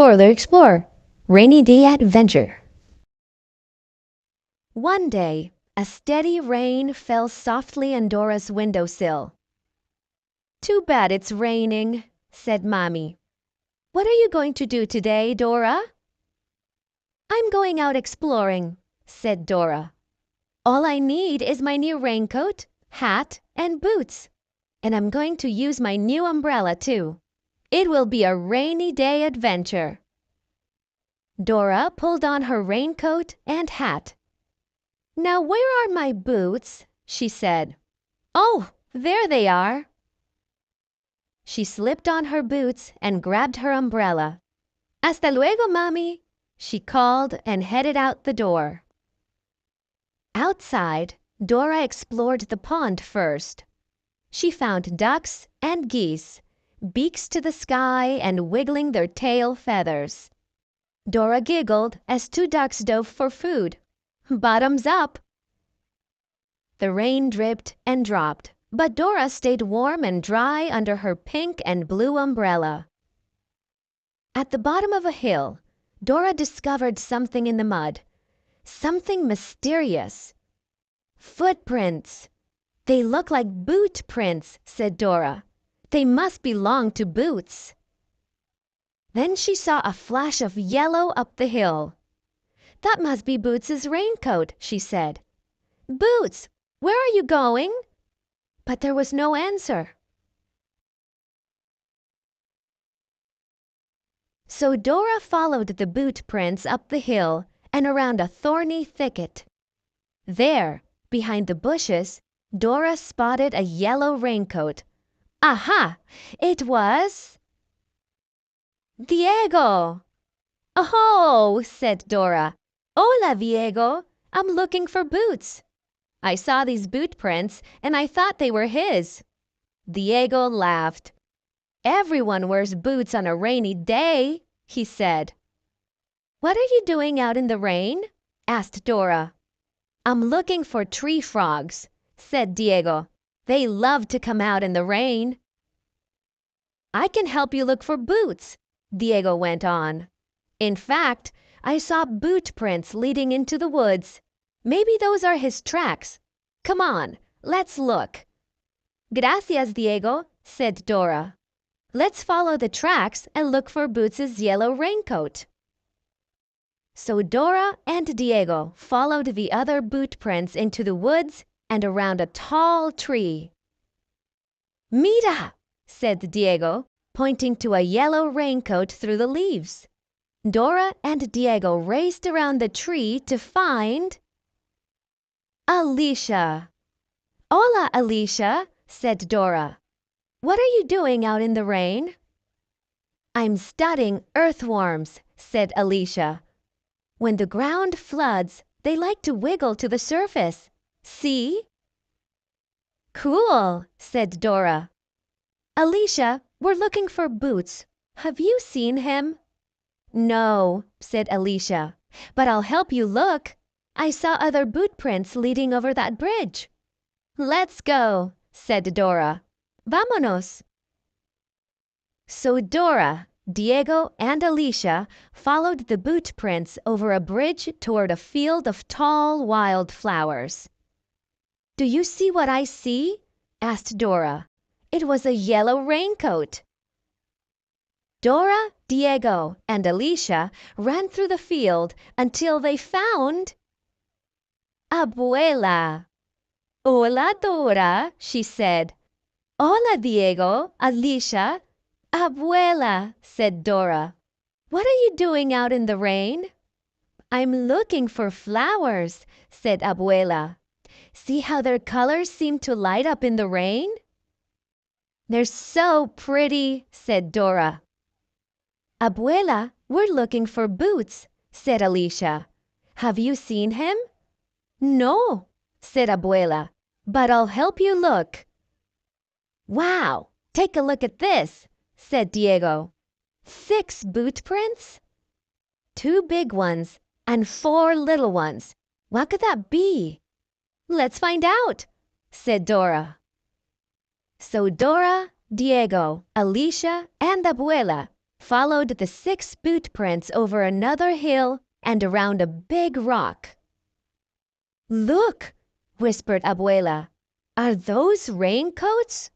Explore. Rainy Day Adventure. One day, a steady rain fell softly on Dora's windowsill. "Too bad it's raining," said Mommy. "What are you going to do today, Dora?" "I'm going out exploring," said Dora. "All I need is my new raincoat, hat, and boots. And I'm going to use my new umbrella, too. It will be a rainy day adventure." Dora pulled on her raincoat and hat. "Now where are my boots?" she said. "Oh, there they are." She slipped on her boots and grabbed her umbrella. "Hasta luego, Mommy," she called and headed out the door. Outside, Dora explored the pond first. She found ducks and geese, beaks to the sky and wiggling their tail feathers. Dora giggled as two ducks dove for food. Bottoms up! The rain dripped and dropped, but Dora stayed warm and dry under her pink and blue umbrella. At the bottom of a hill, Dora discovered something in the mud. Something mysterious. Footprints! "They look like boot prints," said Dora. "They must belong to Boots." Then she saw a flash of yellow up the hill. "That must be Boots's raincoat," she said. "Boots, where are you going?" But there was no answer. So Dora followed the boot prints up the hill and around a thorny thicket. There, behind the bushes, Dora spotted a yellow raincoat. Aha! It was Diego! "Oh!" said Dora. "Hola, Diego! I'm looking for Boots. I saw these boot prints and I thought they were his." Diego laughed. "Everyone wears boots on a rainy day," he said. "What are you doing out in the rain?" asked Dora. "I'm looking for tree frogs," said Diego. "They love to come out in the rain." "I can help you look for Boots," Diego went on. "In fact, I saw boot prints leading into the woods. Maybe those are his tracks. Come on, let's look." "Gracias, Diego," said Dora. "Let's follow the tracks and look for Boots's yellow raincoat." So Dora and Diego followed the other boot prints into the woods and around a tall tree. "Mira!" said Diego, pointing to a yellow raincoat through the leaves. Dora and Diego raced around the tree to find Alicia. "Hola, Alicia," said Dora. "What are you doing out in the rain?" "I'm studying earthworms," said Alicia. "When the ground floods, they like to wiggle to the surface. See?" "Cool," said Dora. "Alicia, we're looking for Boots. Have you seen him?" "No," said Alicia, "but I'll help you look. I saw other boot prints leading over that bridge." "Let's go," said Dora. "Vámonos." So Dora, Diego, and Alicia followed the boot prints over a bridge toward a field of tall wildflowers. "Do you see what I see?" asked Dora. It was a yellow raincoat. Dora, Diego, and Alicia ran through the field until they found Abuela. "Hola, Dora," she said. "Hola, Diego, Alicia." "Abuela," said Dora. "What are you doing out in the rain?" "I'm looking for flowers," said Abuela. "See how their colors seem to light up in the rain?" "They're so pretty," said Dora. "Abuela, we're looking for Boots," said Alicia. "Have you seen him?" "No," said Abuela, "but I'll help you look." "Wow, take a look at this," said Diego. "6 boot prints? 2 big ones and 4 little ones. What could that be?" "Let's find out," said Dora. So Dora, Diego, Alicia, and Abuela followed the 6 boot prints over another hill and around a big rock. "Look," whispered Abuela. "Are those raincoats?"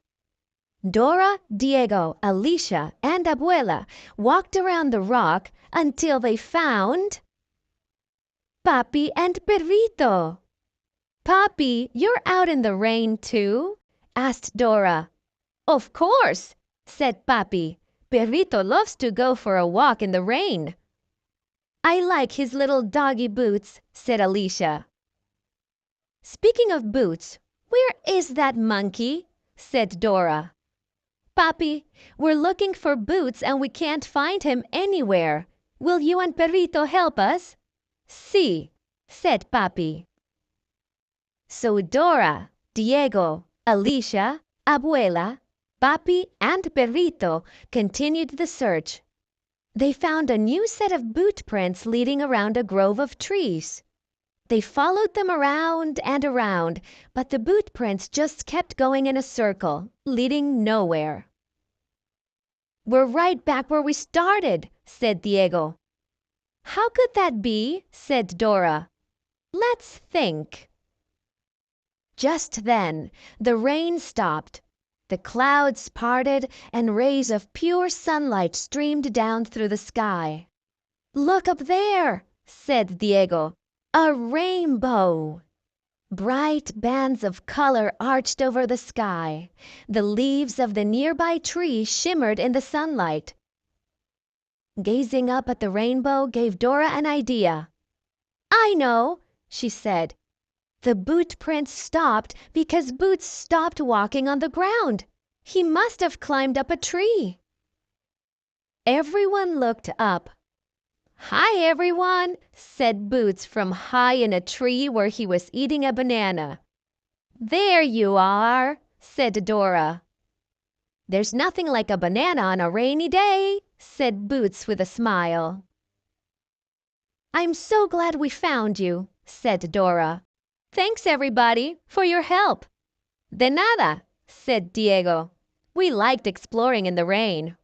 Dora, Diego, Alicia, and Abuela walked around the rock until they found Papi and Perrito. "Papi, you're out in the rain too?" asked Dora. "Of course," said Papi. "Perrito loves to go for a walk in the rain." "I like his little doggy boots," said Alicia. "Speaking of boots, where is that monkey?" said Dora. "Papi, we're looking for Boots and we can't find him anywhere. Will you and Perrito help us?" "Sí," said Papi. So Dora, Diego, Alicia, Abuela, Papi, and Perrito continued the search. They found a new set of boot prints leading around a grove of trees. They followed them around and around, but the boot prints just kept going in a circle, leading nowhere. "We're right back where we started," said Diego. "How could that be?" said Dora. "Let's think." Just then the rain stopped. The clouds parted and rays of pure sunlight streamed down through the sky. "Look up there," said Diego. "A rainbow!" Bright bands of color arched over the sky. The leaves of the nearby tree shimmered in the sunlight. Gazing up at the rainbow gave Dora an idea. "I know," she said. "The boot prints stopped because Boots stopped walking on the ground. He must have climbed up a tree." Everyone looked up. "Hi, everyone," said Boots from high in a tree where he was eating a banana. "There you are," said Dora. "There's nothing like a banana on a rainy day," said Boots with a smile. "I'm so glad we found you," said Dora. "Thanks, everybody, for your help." "De nada," said Diego. "We liked exploring in the rain."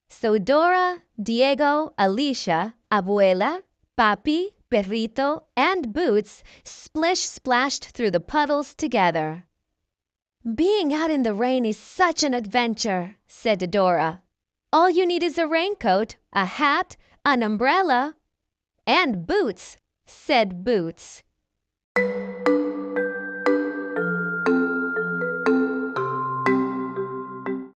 So Dora, Diego, Alicia, Abuela, Papi, Perrito, and Boots splish-splashed through the puddles together. "Being out in the rain is such an adventure," said Dora. "All you need is a raincoat, a hat, an umbrella—" "And boots," said Boots.